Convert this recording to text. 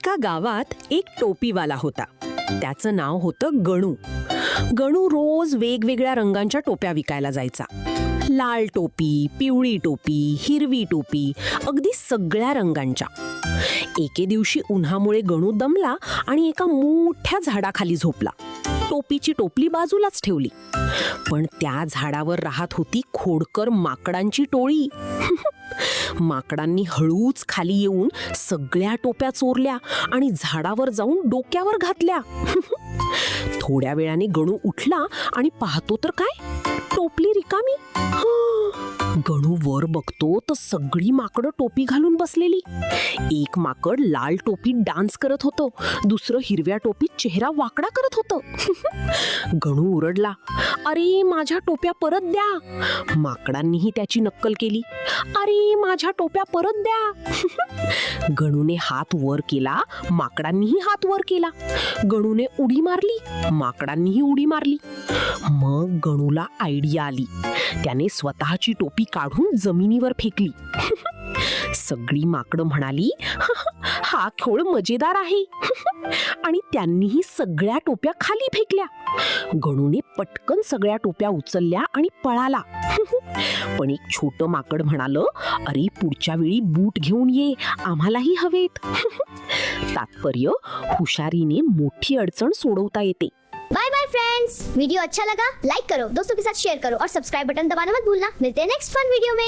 एका गावात एक टोपीवाला होता. त्याचं नाव होतं गणू. गणू रोज वेगवेगळ्या रंगांच्या टोप्या विकायला जायचा. लाल टोपी, पिवळी टोपी, हिरवी टोपी, अगदी सगळ्या रंगांच्या. एके दिवशी उन्हामुळे गणू दमला आणि एका मोठ्या झाडाखाली झोपला. टोपीची टोपली बाजूलाच ठेवली. पण त्या झाडावर राहत होती खोडकर माकडांची टोळी. माकडांनी हळूच खाली येऊन सगळ्या टोप्या चोरल्या आणि झाडावर जाऊन डोक्यावर घातल्या. थोड्या वेळाने गणू उठला आणि पाहतो तर काय, टोपली रिकामी. गणू वर बघतो तर सगळी माकडं टोपी घालून बसलेली. एक माकड लाल टोपीत डान्स करत होतं, दुसरं हिरव्या टोपीत चेहरा वाकडा करत होतं. गणू ओरडला, अरे माझ्या टोप्या परत द्या. माकडांनीही त्याची नक्कल केली. अरे माझ्या टोप्या परत द्या. गणूने हात वर केला, माकडांनीही हात वर केला. गणूने उडी मारली, माकडांनीही उडी मारली. मग गणूला आयडिया आली. त्याने स्वतःची टोपी काढून जमिनीवर फेकली. सगळी माकडं म्हणाली, हा खेळ मजेदार आहे. आणि त्यांनीही सगळ्या टोप्या खाली फेकल्या. गणूने पटकन सगळ्या टोप्या उचलल्या आणि पळाला. पण एक छोटं माकड म्हणालं, अरे पुढच्या वेळी बूट घेऊन ये, आम्हालाही हवेत. तात्पर्य, हुशारीने मोठी अडचण सोडवता येते. बाय बाय फ्रेंड्स, वीडियो अच्छा लगा लाइक करो, दोस्तों के साथ शेयर करो और सब्सक्राइब बटन दबाना मत भूलना. मिलते हैं नेक्स्ट फन वीडियो में.